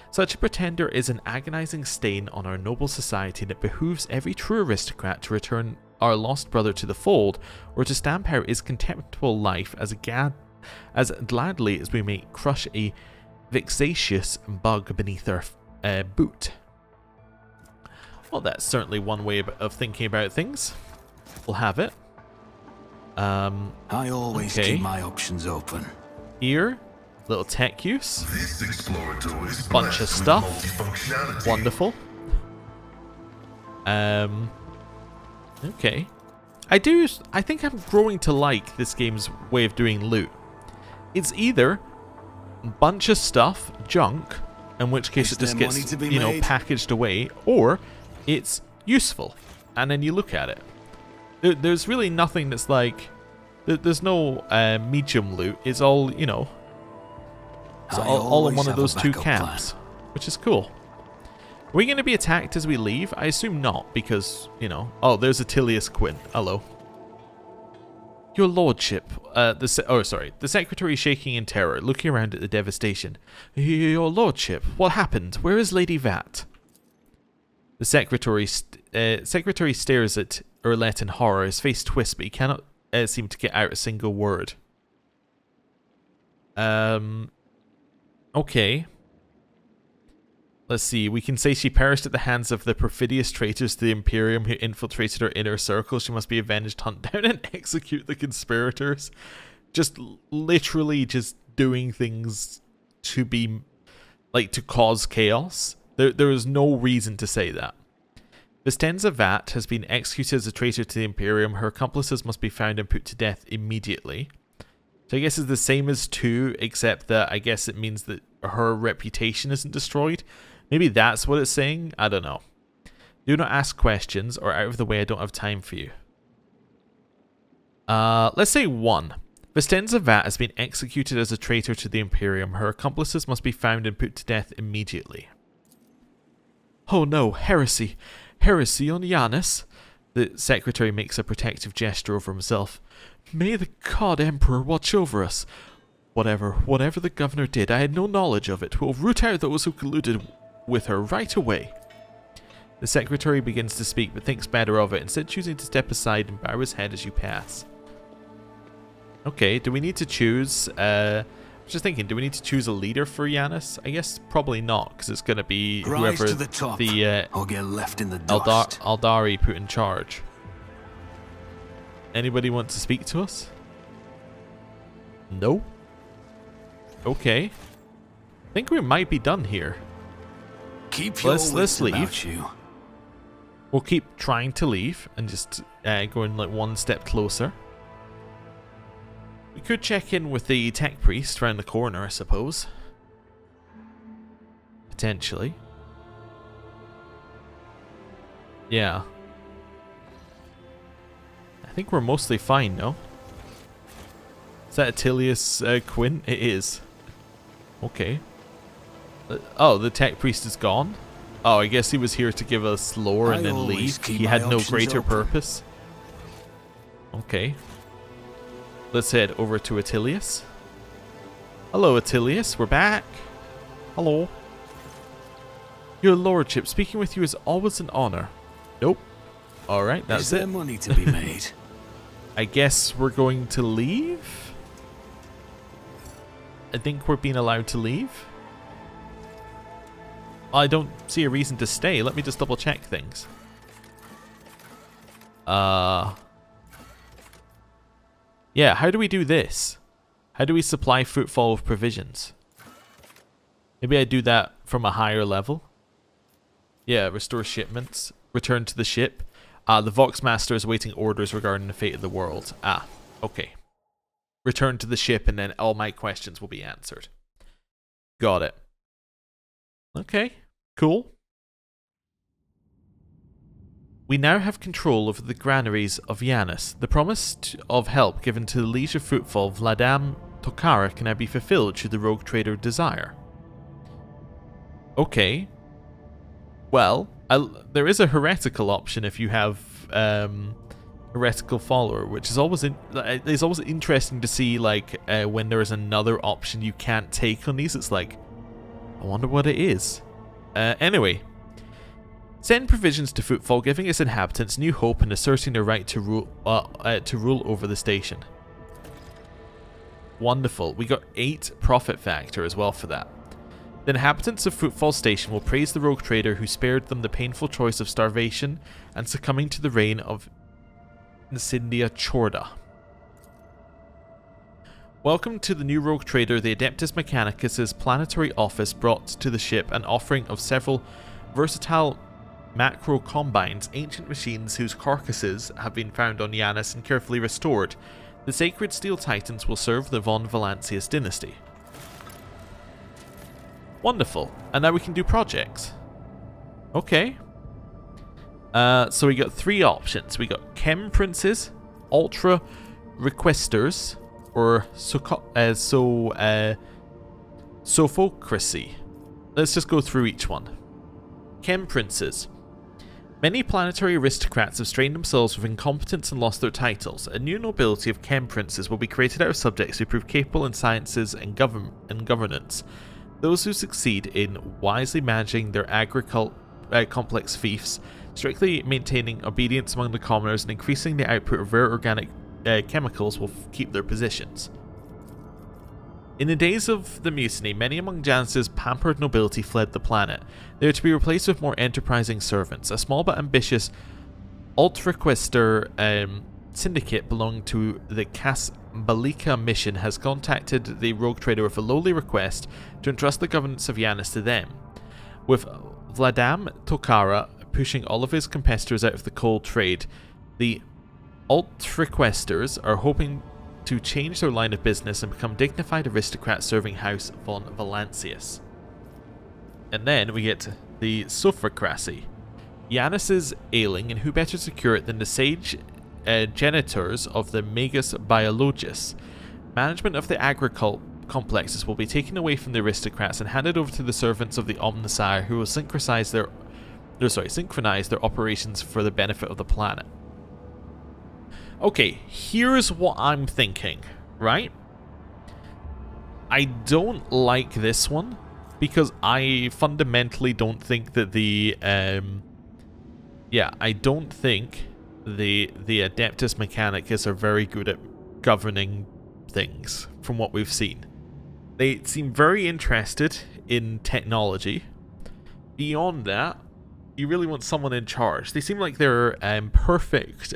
Such a pretender is an agonizing stain on our noble society, and it behooves every true aristocrat to return our lost brother to the fold, or to stamp out his contemptible life as gladly as we may crush a vexatious bug beneath our boot. Well, that's certainly one way of thinking about things. We'll have it. I always keep my options open. Here, little tech use. This explorator is bunch of stuff. Wonderful. Okay. I think I'm growing to like this game's way of doing loot. It's either bunch of stuff, junk, in which case it just gets, you know, packaged away, or it's useful, and then you look at it. There's really nothing that's like, there's no medium loot. It's all, you know, it's all in one of those two camps, which is cool. Are we going to be attacked as we leave? I assume not, because, you know, oh, there's Attilius Quinn. Hello. Your lordship, the secretary shaking in terror, looking around at the devastation. Your lordship, what happened? Where is Lady Vat? The secretary stares at Urlet in horror, his face twists, but he cannot seem to get out a single word. Okay. Let's see, we can say she perished at the hands of the perfidious traitors to the Imperium who infiltrated her inner circle. She must be avenged, hunt down and execute the conspirators. Just literally just doing things to be, like, to cause chaos. There is no reason to say that. Vistenza Vat has been executed as a traitor to the Imperium. Her accomplices must be found and put to death immediately. So I guess it's the same as 2, except that I guess it means that her reputation isn't destroyed. Maybe that's what it's saying. I don't know. Do not ask questions, or out of the way, I don't have time for you. Let's say 1. Vistenza Vat has been executed as a traitor to the Imperium. Her accomplices must be found and put to death immediately. Oh no, heresy. Heresy on Janus. The secretary makes a protective gesture over himself. May the God Emperor watch over us. Whatever the governor did, I had no knowledge of it. We'll root out those who colluded with her right away. The secretary begins to speak, but thinks better of it, instead choosing to step aside and bow his head as you pass. Okay, do we need to choose... I was just thinking, do we need to choose a leader for Janus? I guess probably not, because it's going to be whoever to the top, or get left in the dust. Aldari put in charge. Anybody want to speak to us? No? Okay. I think we might be done here. Keep your let's leave. About you. We'll keep trying to leave and just going like one step closer. We could check in with the tech priest around the corner, I suppose. Potentially. Yeah. I think we're mostly fine, no? Is that Attilius Quinn? It is. Okay. Oh, the tech priest is gone? Oh, I guess he was here to give us lore and then leave. He had no greater purpose. Okay. Let's head over to Attilius. Hello, Attilius. We're back. Hello. Your lordship, speaking with you is always an honor. Nope. Alright, that's it. Is there money to be made? I guess we're going to leave? I think we're being allowed to leave. I don't see a reason to stay. Let me just double check things. Yeah, how do we do this? How do we supply footfall with provisions? Maybe I do that from a higher level. Yeah, restore shipments. Return to the ship. The Voxmaster is awaiting orders regarding the fate of the world. Ah, okay. Return to the ship and then all my questions will be answered. Got it. Okay, cool. We now have control over the granaries of Janus. The promise of help given to the Liege of Footfall, Vladam Tokara, can now be fulfilled should the rogue trader desire. Okay. Well, there is a heretical option if you have heretical follower, which is always it's always interesting to see, like, when there is another option you can't take on these. It's like, I wonder what it is. Anyway, send provisions to Footfall, giving its inhabitants new hope and asserting their right to rule over the station. Wonderful. We got 8 profit factor as well for that. The inhabitants of Footfall Station will praise the rogue trader who spared them the painful choice of starvation and succumbing to the reign of Incendia Chorda. Welcome to the new rogue trader, the Adeptus Mechanicus' planetary office brought to the ship an offering of several versatile macro combines, ancient machines whose carcasses have been found on Janus and carefully restored. The sacred steel titans will serve the von Valancius dynasty. Wonderful. And now we can do projects. Okay. So we got 3 options. We got Chem Princes, Ultra Requesters, or Sophocracy. Let's just go through each one. Chem Princes. Many planetary aristocrats have strained themselves with incompetence and lost their titles. A new nobility of Chem Princes will be created out of subjects who prove capable in sciences and governance. Those who succeed in wisely managing their complex fiefs, strictly maintaining obedience among the commoners, and increasing the output of rare organic chemicals will keep their positions. In the days of the mutiny, many among Janus's pampered nobility fled the planet. They were to be replaced with more enterprising servants. A small but ambitious Altrequester syndicate belonging to the Casbalika mission has contacted the rogue trader with a lowly request to entrust the governance of Janus to them. With Vladam Tokara pushing all of his competitors out of the cold trade, the Altrequesters are hoping to change their line of business and become dignified aristocrats serving House von Valancius. And then we get the Sophocracy. Janus is ailing, and who better to cure it than the sage genitors of the Magus Biologus. Management of the agricult complexes will be taken away from the aristocrats and handed over to the servants of the Omnissiah, who will synchronize their operations for the benefit of the planet. Okay, here's what I'm thinking, right? I don't like this one because I fundamentally don't think that the I don't think the Adeptus Mechanicus are very good at governing things from what we've seen. They seem very interested in technology. Beyond that, you really want someone in charge. They seem like they're perfect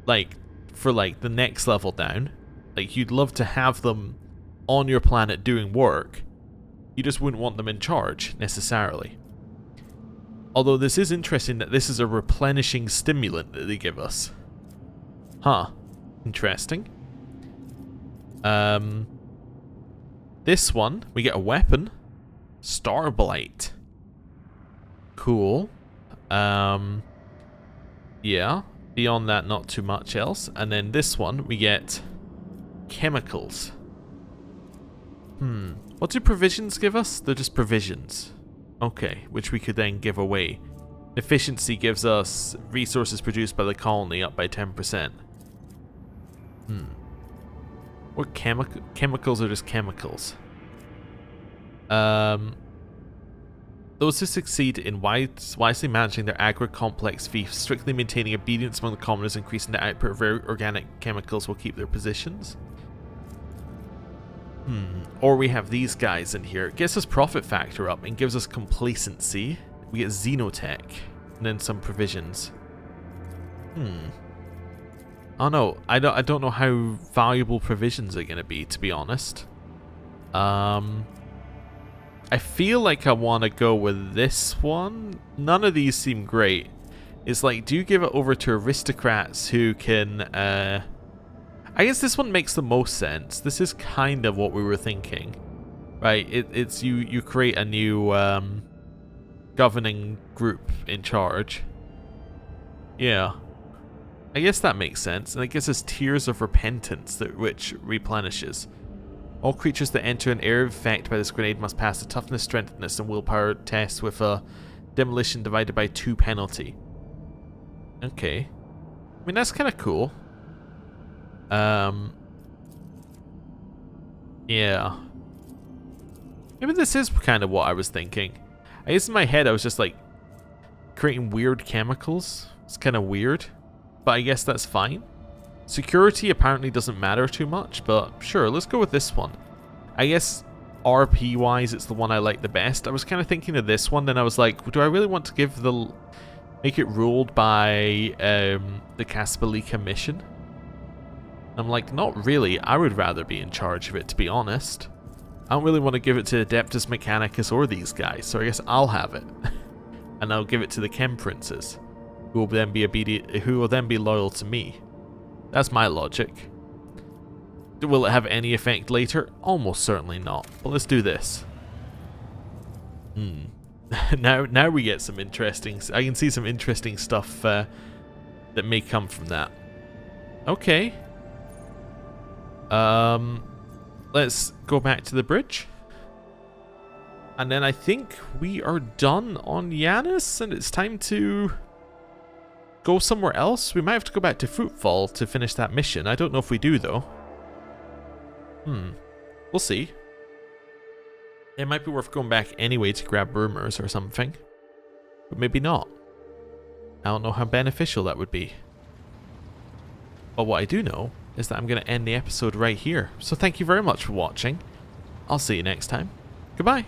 like for like the next level down. Like you'd love to have them on your planet doing work. You just wouldn't want them in charge necessarily. Although this is interesting that this is a replenishing stimulant that they give us. Huh. Interesting. This one, we get a weapon. Starblight. Cool. Yeah. Beyond that, not too much else. And then this one, we get chemicals. What do provisions give us? They're just provisions. Okay, which we could then give away. Efficiency gives us resources produced by the colony up by 10%. What chemicals are just chemicals? Those who succeed in wisely managing their agri-complex fiefs, strictly maintaining obedience among the commoners, increasing the output of very organic chemicals will keep their positions. Or we have these guys in here. It gets us profit factor up and gives us complacency. We get xenotech and then some provisions. Oh no, I don't know how valuable provisions are going to be, to be honest. I feel like I want to go with this one. None of these seem great. It's like, do you give it over to aristocrats who can... I guess this one makes the most sense. This is kind of what we were thinking. Right, it's you create a new governing group in charge. Yeah. I guess that makes sense. And it gives us Tears of Repentance, which replenishes. All creatures that enter an area of effect by this grenade must pass a toughness, strengthness, and willpower test with a demolition divided by 2 penalty. Okay. I mean, that's kind of cool. Yeah. Maybe this is kind of what I was thinking. I guess in my head I was just like, creating weird chemicals. It's kind of weird. But I guess that's fine. Security apparently doesn't matter too much, but sure, let's go with this one. I guess RP-wise, it's the one I like the best. I was kind of thinking of this one, then I was like, do I really want to make it ruled by the Casbalika mission? I'm like, not really. I would rather be in charge of it, to be honest. I don't really want to give it to Adeptus Mechanicus or these guys, so I guess I'll have it. And I'll give it to the Chem Princes, who will then be loyal to me. That's my logic. Will it have any effect later? Almost certainly not. But let's do this. Now we get some interesting... I can see some interesting stuff that may come from that. Okay. Let's go back to the bridge. And then I think we are done on Janus, and it's time to go somewhere else. We might have to go back to Fruitfall to finish that mission. I don't know if we do, though. We'll see. It might be worth going back anyway to grab rumors or something. But maybe not. I don't know how beneficial that would be. But what I do know is that I'm going to end the episode right here. So thank you very much for watching. I'll see you next time. Goodbye.